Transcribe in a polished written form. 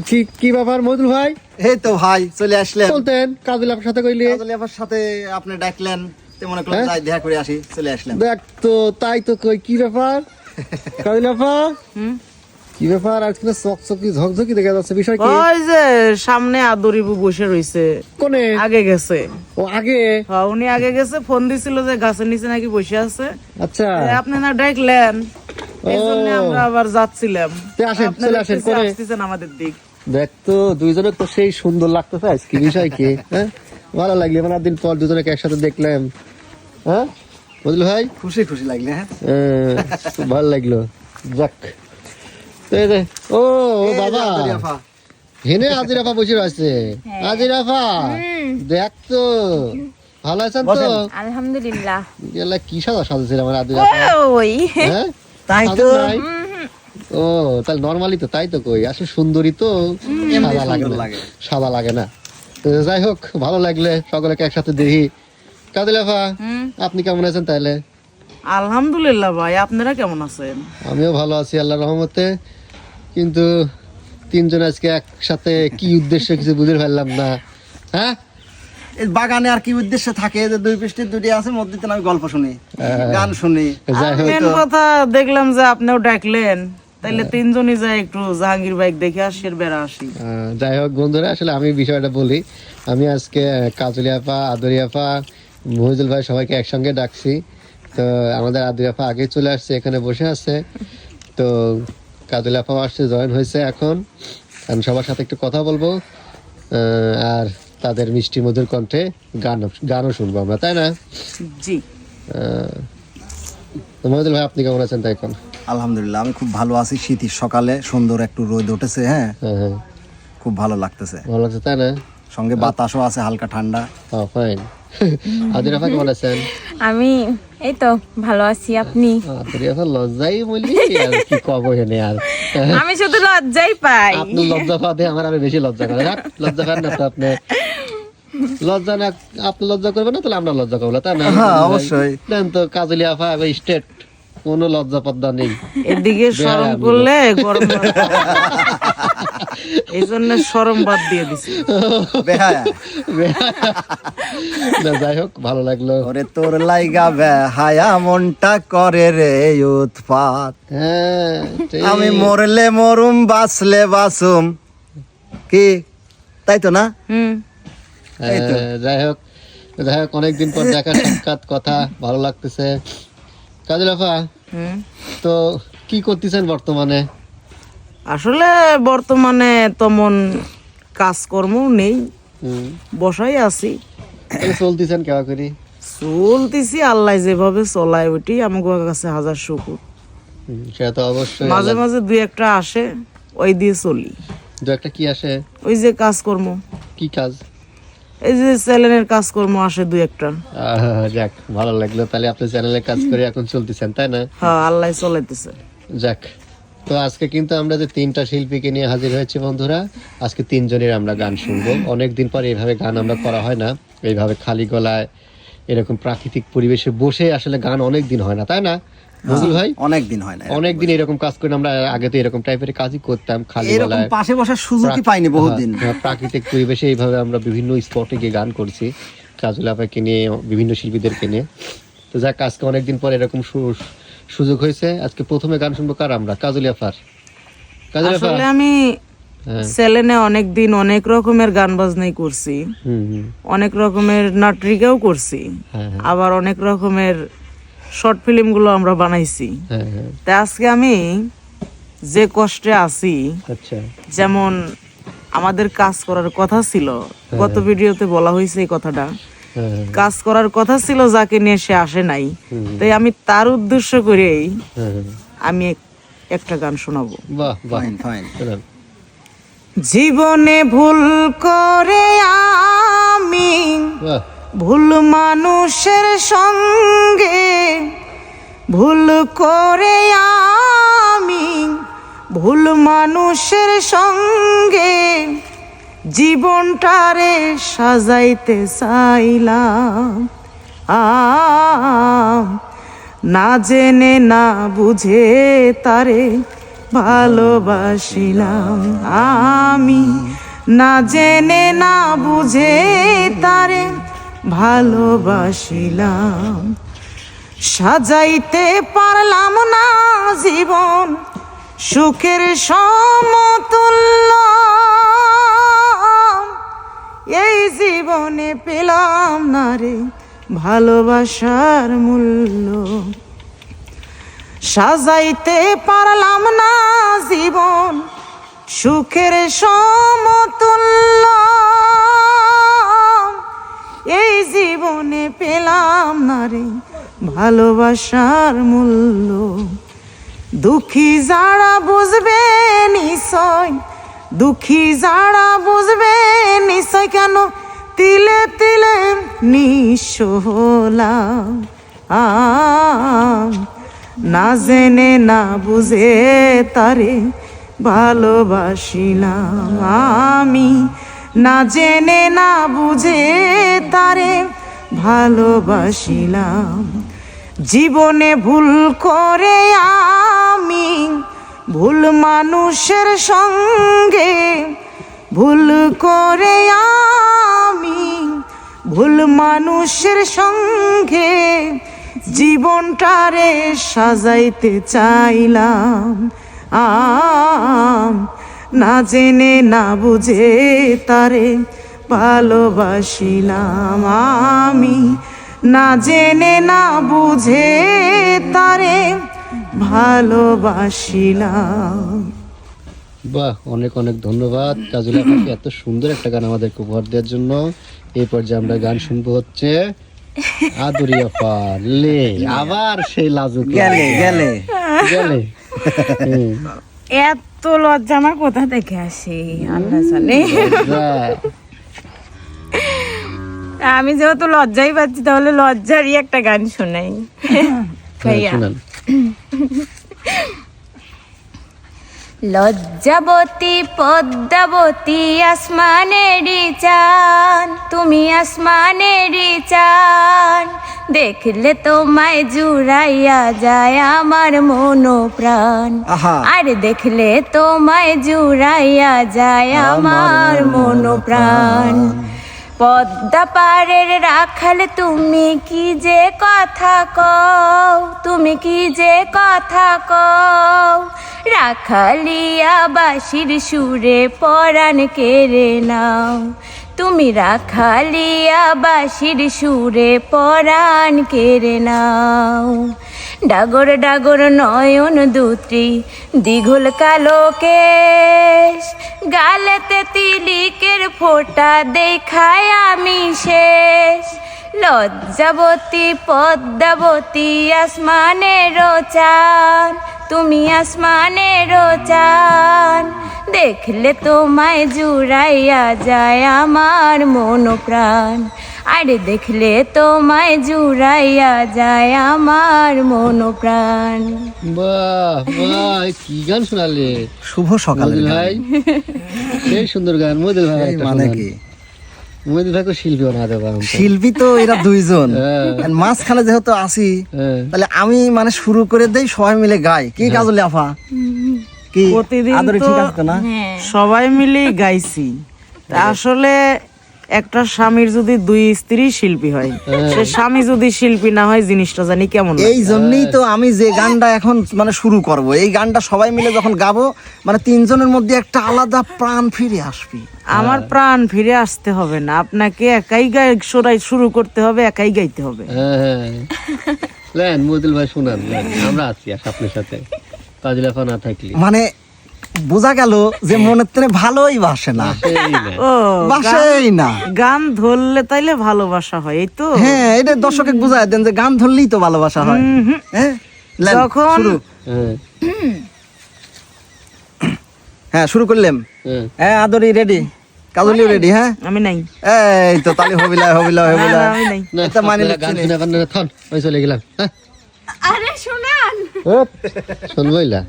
কি কি ব্যাপার মজুল ভাই? এই তো ভাই চলে আসলেন। বলতেন কাজল আপার সাথে কইলি? কাজল আপার সাথে আপনি ডাকলেন, তো মনে করলাম যাই দেখা করে আসি, চলে আসলেন। দেখ তো তাই তো কই, কি ব্যাপার কাজল আপা? কি ব্যাপার আজকে না চকচকি ঝকঝকি দেখা যাচ্ছে, বিষয় কি? ওই যে সামনে আদরিবু বসে রইছে, কোনে? আগে গেছে। ও আগে? হ্যাঁ উনি আগে গেছে, ফোন দিছিল যে গাছের নিচে নাকি বসে আছে। আচ্ছা আপনি না ডাকলেন, এই জন্য আমরা আবার যাচ্ছিলাম। আসেন চলে আসেন করে আসতেছেন আমাদের দিক। দেখ তো দুইজনে তো সেই সুন্দর লাগতেছে আজকে, বিষয় কি? হ্যাঁ ভালো লাগলো, মানে দিন পর দুজনকে একসাথে দেখলাম। হ্যাঁ বুঝলি ভাই? খুশি খুশি লাগলে। হ্যাঁ খুব ভালো লাগলো। যাক তো এই যে, ও বাবা হেনে আজিরাফা বসে আছে। আজিরাফা দেখ তো ভালো আছেন তো? আলহামদুলিল্লাহ। এলা কি সাজা সাজেছিল আমার আজিরাফা? ওই হ্যাঁ তাই তো। ও তাহলে নরমালি তো তাই তো কই, আসলে সুন্দরী তো সাদা লাগে না, সাদা লাগে না। তো যাই হোক ভালো লাগলে সকলকে একসাথে দেখি। কাদিলাফা আপনি কেমন আছেন তাহলে? আলহামদুলিল্লাহ ভাই, আপনারা কেমন আছেন? আমিও ভালো আছি আল্লাহর রহমতে, কিন্তু তিনজন আজকে একসাথে কি উদ্দেশ্য কিছু বুঝে ফেললাম না। হ্যাঁ এই বাগানে আর কি উদ্দেশ্য থাকে যে দুই পৃষ্ঠে দুটি আছে, মধ্যে আমি গল্প শুনি, গান শুনি। যাই হোক মেন কথা দেখলাম যে আপনিও ডাকলেন, তাইলে তিনজনই যাই একটু জাহাঙ্গীর বাইক দেখে আসি, বেড়া আসি। যাই হোক বন্ধুরা, আসলে আমি বিষয়টা বলি। আমি আজকে কাজলি আপা, আদরি আপা, মহিজুল ভাই সবাইকে একসঙ্গে ডাকছি। তো আমাদের আদরি আপা আগে চলে আসছে, এখানে বসে আছে। তো কাজলি আপাও আসছে, জয়েন হয়েছে এখন। আমি সবার সাথে একটু কথা বলবো, আর তাদের মিষ্টি মধুর কণ্ঠে গানও শুনবো আমরা, তাই না? জি। মহিজুল ভাই আপনি কেমন আছেন তাই এখন? আলহামদুলিল্লাহ আমি খুব ভালো আছি। শীতের সকালে সুন্দর একটু রোদ উঠেছে। হ্যাঁ হ্যাঁ খুব ভালো লাগতেছে, ভালো লাগছে তাই না? সঙ্গে বাতাসও আছে হালকা ঠান্ডা। ফাইন। আদরি আপা কেমন আছেন? আমি এই তো ভালো আছি। আপনি? আদরি আপা লজ্জাই বলি আর কি কব হেনে আর। আমি শুধু লজ্জাই পাই। আপনি লজ্জা পাতে আমার আরো বেশি লজ্জা করে। লজ্জা পান না তো আপনি? লজ্জা না, আপনি লজ্জা করবেন না তাহলে আমরা লজ্জা করবো, তাই না? হ্যাঁ অবশ্যই। দেন তো কাজলি আপা স্টেট কোনো লজ্জা পদ্মা নেই। এদিকে শরম করলে গরম এই জন্য শরম বাদ দিয়ে দিছি। না যাই হোক ভালো লাগলো। ওরে তোর লাইগা বেহায়া মনটা করে রে উৎপাত। হ্যাঁ আমি মরলে মরুম বাঁচলে বাঁচুম, কি তাই তো না? যাই হোক অনেকদিন পর দেখা সাক্ষাৎ, কথা ভালো লাগতেছে। কাজল আপা তো কি করতেছেন বর্তমানে? আসলে বর্তমানে তেমন কাজকর্ম নেই, বসাই আছি। চলতেছেন কেমন করি? চলতেছি, আল্লাহ যেভাবে চলায় ওইটি আমার কাছে হাজার শুকুর। সেটা তো অবশ্যই। মাঝে মাঝে দুই একটা আসে, ওই দিয়ে চলি। দু একটা কি আসে? ওই যে কাজকর্ম। কি কাজ? এই যে চ্যানেলের কাজকর্ম আসে দুই একটা। যাক ভালো লাগলো, তাহলে আপনি চ্যানেলে কাজ করে এখন চলতেছেন তাই না? হ্যাঁ আল্লাহ চলাইতেছে। যাক তো আজকে কিন্তু আমরা যে তিনটা শিল্পীকে নিয়ে হাজির হয়েছি বন্ধুরা, আজকে তিনজনের আমরা গান শুনবো। অনেকদিন পর এইভাবে গান আমরা করা হয় না, এইভাবে খালি গলায় এরকম প্রাকৃতিক পরিবেশে বসে আসলে গান অনেকদিন হয় না, তাই না বুঝল ভাই? অনেকদিন হয় না, অনেকদিন এরকম কাজ করে আমরা আগে তো এরকম টাইপের কাজই করতাম, খালি গলায় পাশে বসার সুযোগই পাইনি বহুদিন। প্রাকৃতিক পরিবেশে এইভাবে আমরা বিভিন্ন স্পটে গিয়ে গান করছি, কাজল আপাকে নিয়ে, বিভিন্ন শিল্পীদেরকে নিয়ে। তো যাক আজকে অনেকদিন পর এরকম সুযোগ হয়েছে। আজকে প্রথমে গান শুনবো কার? আমরা কাজল আপার। আসলে আমি চ্যানেলে অনেকদিন অনেক রকমের গান বাজনাই করছি, অনেক রকমের নাটরিকাও করছি, আবার অনেক রকমের শর্ট ফিল্ম গুলো আমরা বানাইছি। তাই আজকে আমি যে কষ্টে আছি, যেমন আমাদের কাজ করার কথা ছিল, গত ভিডিওতে বলা হয়েছে এই কথাটা, কাজ করার কথা ছিল যাকে নিয়ে সে আসে নাই, তাই আমি তার উদ্দেশ্য করেই আমি একটা গান শোনাবো। জীবনে ভুল করে আমি, ভুল মানুষের সঙ্গে, ভুল করে আমি, ভুল মানুষের সঙ্গে জীবনটারে সাজাইতে চাইলাম। না জেনে না বুঝে তারে ভালোবাসিলাম আমি, না জেনে না বুঝে তারে ভালোবাসিলাম। সাজাইতে পারলাম না জীবন সুখের সমতুল্য, এই জীবনে পেলাম না রে ভালোবাসার মূল্য। সাজাইতে পারলাম না জীবন সুখের সমতুল্য, এই জীবনে পেলাম না রে ভালোবাসার মূল্য। দুঃখী যারা বুঝবে নিশ্চয়, দুঃখী যারা বুঝবে নিশ্চয়, কেন তিলে তিলে নিঃস্ব হলাম। না জেনে না বুঝে তারে ভালোবাসিলাম আমি, না জেনে না বুঝে তারে ভালোবাসিলাম। জীবনে ভুল করে আমি, ভুল মানুষের সঙ্গে ভুল করে আমি, ভুল মানুষের সঙ্গে জীবনটারে সাজাইতে চাইলাম। না জেনে না বুঝে তারে ভালোবাসিলাম আমি, না জেনে না বুঝে তারে ভালোবাসিলাম। বাহ, অনেক অনেক ধন্যবাদ কাজল আপাকে এত সুন্দর একটা গান আমাদেরকে উপহার দেওয়ার জন্য। এই পর্যায়ে আমরা গান শুনবো হচ্ছে আদুরি আপা লে, আবার সেই লাজুক গেলে গেলে গেলে। এত লজ্জা আমার কোথা থেকে আসে আল্লাহ জানে। আমি যেহেতু লজ্জাই পাচ্ছি, তাহলে লজ্জারই একটা গান শোনাই। ভাইয়া, লজ্জাবতী পদ্মাবতী আসমানেরই চান, তুমি আসমানেরই চান, দেখলে তোমায় জুড়াইয়া যায় আমার মন প্রাণ। আহা। আর দেখলে তোমায় জুড়াইয়া যায় আমার মন প্রাণ। পদ্মা পাড়ের রাখাল তুমি কি যে কথা কও, তুমি কি যে কথা কও, রাখালিয়া বাঁশির সুরে পরাণ কেড়ে নাও, তুমি রাখালিয়া বাঁশির সুরে পরাণ কেড়ে নাও। ডাগর ডাগর নয়ন দুটি দীঘল কালো কেশ, গালেতে তিলিকের ফোঁটা দেখায় আমি শেষ। লজ্জাবতী পদ্মাবতী আসমানের চান, তুমি আসমানের চান, দেখলে তোমায় জুড়াইয়া যায় আমার মন প্রাণ। আরে দেখলে তোমায় জুড়াইয়া যায় আমার মন প্রাণ। বাহ বাহ, কি গান শোনালে শুভ সকাল মহিদুল ভাই, সেই সুন্দর গান। মহিদুল ভাই একটা মানে শোনান। কি মহিদুল ভাই শিল্পী বানাতে পারেন। শিল্পী তো এরা দুইজন, হ্যাঁ। আর মাঝখানে যেহেতু আসি, হ্যাঁ। তাহলে আমি মানে শুরু করে দেই, সবাই মিলে গাই। কি কাজলে আফা, কি প্রতিদিন আদরে তো ঠিক আছে তো না? সবাই মিলে গাইছি। তা আসলে একটা স্বামীর যদি দুই স্ত্রী শিল্পী হয়, সে স্বামী যদি শিল্পী না হয় জিনিসটা জানি কেমন লাগে। এই জন্যই তো আমি যে গানটা এখন মানে শুরু করব, এই গানটা সবাই মিলে যখন গাবো, মানে তিনজনের মধ্যে একটা আলাদা প্রাণ ফিরে আসবে। আমার প্রাণ ফিরে আসতে হবে না, আপনাকে একাই গাই শুরু করতে হবে, একাই গাইতে হবে। হ্যাঁ হ্যাঁ, লেন মহিদুল ভাই শোনান, লেন, আমরা আছি আপনার সাথে, কাজল আপা না থাকলে। মানে বোঝা গেল যে মনের থেকে ভালোই বাসে না, সেই না। ও বাসেই না। গান ধরলে তাইলে ভালোবাসা হয়, এই তো। হ্যাঁ, এটা দর্শকে বুঝায় দেন যে গান ধরলেই তো ভালোবাসা হয়। হ্যাঁ, লেন, যখন- শুরু। হ্যাঁ হ্যাঁ, শুরু করলাম। হ্যাঁ। হ্যাঁ, আদরি রেডি, কাজলিও রেডি। হ্যাঁ, আমি নাই, এই তো তাহলে হবিলা হবিলা না, হবিলা। না, আমি নাই। না, এটা মানে আপনারা গান লিখছি শুনে পারেন না, থন, ওই চলে গেলাম। হ্যাঁ, আরে শোনান, শুনবইলা।